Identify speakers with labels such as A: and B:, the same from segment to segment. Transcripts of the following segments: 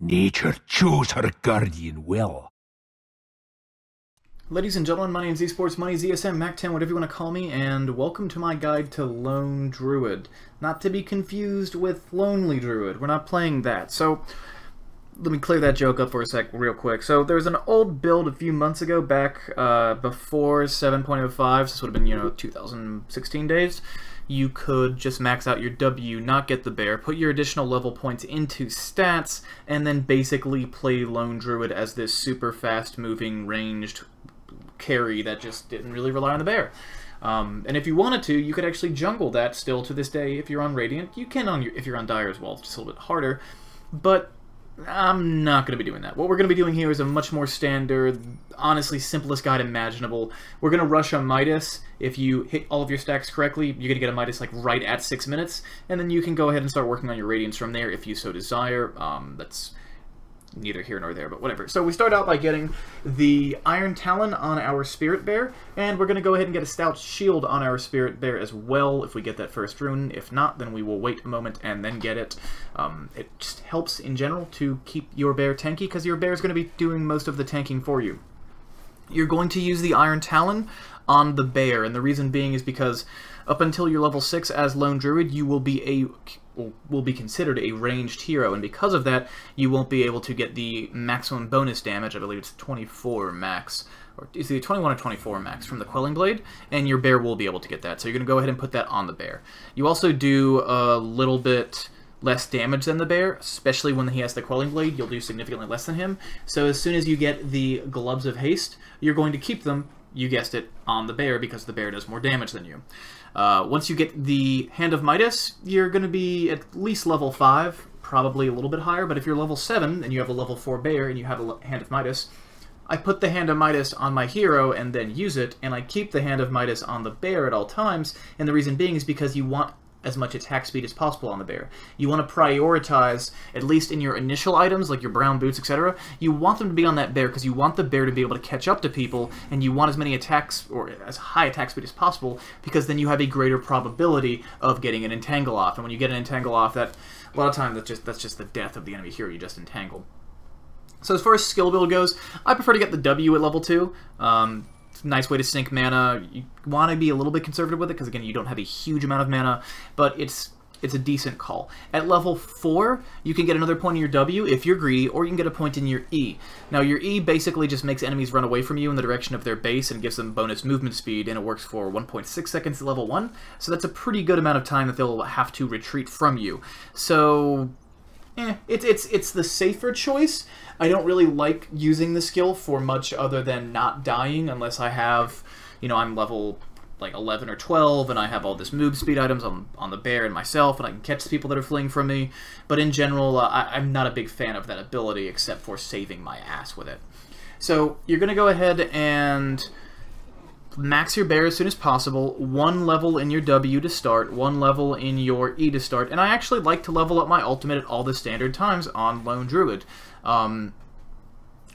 A: Nature chose her guardian well.
B: Ladies and gentlemen, my name is Esports Money, ZSM, Mac10, whatever you want to call me, and welcome to my guide to Lone Druid. Not to be confused with Lonely Druid. We're not playing that. So, let me clear that joke up for a sec real quick. So, there's an old build a few months ago, back before 7.05, so this would have been, 2016 days. You could just max out your W, not get the bear, put your additional level points into stats, and then basically play Lone Druid as this super fast-moving, ranged carry that just didn't really rely on the bear. And if you wanted to, you could actually jungle that still to this day if you're on Radiant. You can if you're on Dire as well, it's just a little bit harder, but I'm not going to be doing that. What we're going to be doing here is a much more standard, honestly simplest guide imaginable. We're going to rush a Midas. If you hit all of your stacks correctly, you're going to get a Midas like right at 6 minutes, and then you can go ahead and start working on your Radiance from there if you so desire. That's neither here nor there, but whatever. So we start out by getting the Iron Talon on our Spirit Bear, and we're going to go ahead and get a Stout Shield on our Spirit Bear as well if we get that first rune. If not, then we will wait a moment and then get it. It just helps in general to keep your bear tanky, because your bear is going to be doing most of the tanking for you. You're going to use the Iron Talon on the bear, and the reason being is because up until you're level 6 as Lone Druid, you will be considered a ranged hero, and because of that, you won't be able to get the maximum bonus damage. I believe it's 24 max, or it's either 21 or 24 max from the Quelling Blade, and your bear will be able to get that. So you're going to go ahead and put that on the bear. You also do a little bit less damage than the bear, especially when he has the Quelling Blade. You'll do significantly less than him. So as soon as you get the Gloves of Haste, you're going to keep them, you guessed it, on the bear, because the bear does more damage than you. Once you get the Hand of Midas, you're going to be at least level 5, probably a little bit higher, but if you're level 7 and you have a level 4 bear and you have a Hand of Midas, I put the Hand of Midas on my hero and then use it, and I keep the Hand of Midas on the bear at all times, and the reason being is because you want as much attack speed as possible on the bear. You want to prioritize, at least in your initial items, like your brown boots, etc., you want them to be on that bear because you want the bear to be able to catch up to people, and you want as many attacks, or as high attack speed as possible, because then you have a greater probability of getting an entangle off. And when you get an entangle off, that a lot of times that's just the death of the enemy hero you just entangled. So as far as skill build goes, I prefer to get the W at level 2. Nice way to sink mana. You want to be a little bit conservative with it because, again, you don't have a huge amount of mana, but it's a decent call. At level 4, you can get another point in your W if you're greedy, or you can get a point in your E. Now, your E basically just makes enemies run away from you in the direction of their base and gives them bonus movement speed, and it works for 1.6 seconds at level 1, so that's a pretty good amount of time that they'll have to retreat from you. So it's the safer choice. I don't really like using the skill for much other than not dying unless I have, I'm level like 11 or 12 and I have all this move speed items on the bear and myself, and I can catch the people that are fleeing from me. But in general, I'm not a big fan of that ability except for saving my ass with it. So you're going to go ahead and max your bear as soon as possible, 1 level in your W to start, 1 level in your E to start, and I actually like to level up my ultimate at all the standard times on Lone Druid. I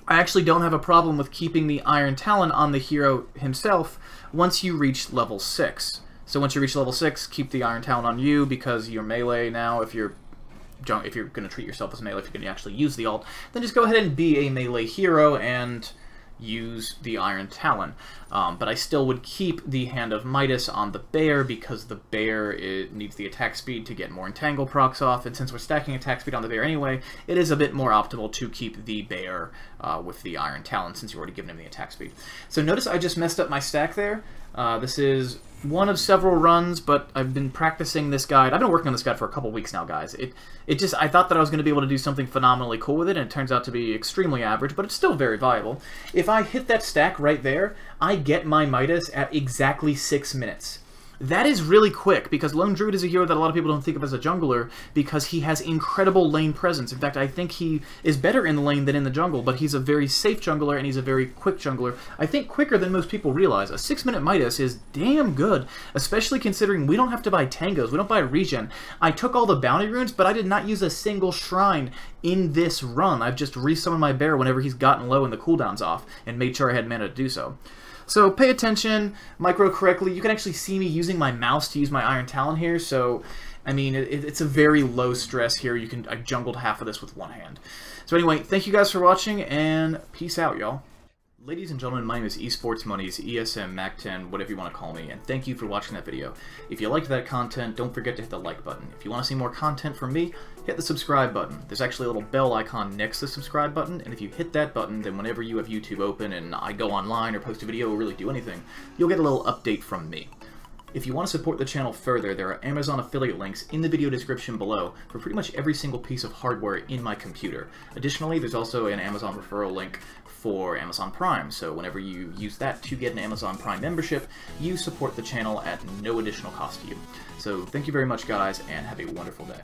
B: actually don't have a problem with keeping the Iron Talon on the hero himself once you reach level 6. So once you reach level 6, keep the Iron Talon on you, because you're melee now. If you're going to treat yourself as melee, if you're going to actually use the ult, then just go ahead and be a melee hero and use the Iron Talon. But I still would keep the Hand of Midas on the bear, because the bear needs the attack speed to get more entangle procs off, and since we're stacking attack speed on the bear anyway, it is a bit more optimal to keep the bear with the Iron Talon, since you've already given him the attack speed. So notice I just messed up my stack there. This is one of several runs, but I've been practicing this guide. I've been working on this guide for a couple weeks now, guys. I thought that I was going to be able to do something phenomenally cool with it, and it turns out to be extremely average, but it's still very viable. If I hit that stack right there, I get my Midas at exactly 6 minutes. That is really quick, because Lone Druid is a hero that a lot of people don't think of as a jungler, because he has incredible lane presence. In fact, I think he is better in the lane than in the jungle, but he's a very safe jungler, and he's a very quick jungler. I think quicker than most people realize. A 6-minute Midas is damn good, especially considering we don't have to buy tangos, we don't buy regen. I took all the bounty runes, but I did not use a single shrine in this run. I've just resummoned my bear whenever he's gotten low and the cooldown's off, and made sure I had mana to do so. So pay attention, micro correctly. You can actually see me using my mouse to use my Iron Talon here, so I mean, it's a very low stress here. I jungled half of this with one hand. So anyway, thank you guys for watching, and peace out, y'all. Ladies and gentlemen, my name is Esports Money's ESM Mac10, whatever you want to call me, and thank you for watching that video. If you liked that content, don't forget to hit the like button. If you want to see more content from me, hit the subscribe button. There's actually a little bell icon next to the subscribe button, and if you hit that button, then whenever you have YouTube open and I go online or post a video or really do anything, you'll get a little update from me. If you want to support the channel further, there are Amazon affiliate links in the video description below for pretty much every single piece of hardware in my computer. Additionally, there's also an Amazon referral link for Amazon Prime, so whenever you use that to get an Amazon Prime membership, you support the channel at no additional cost to you. So thank you very much, guys, and have a wonderful day.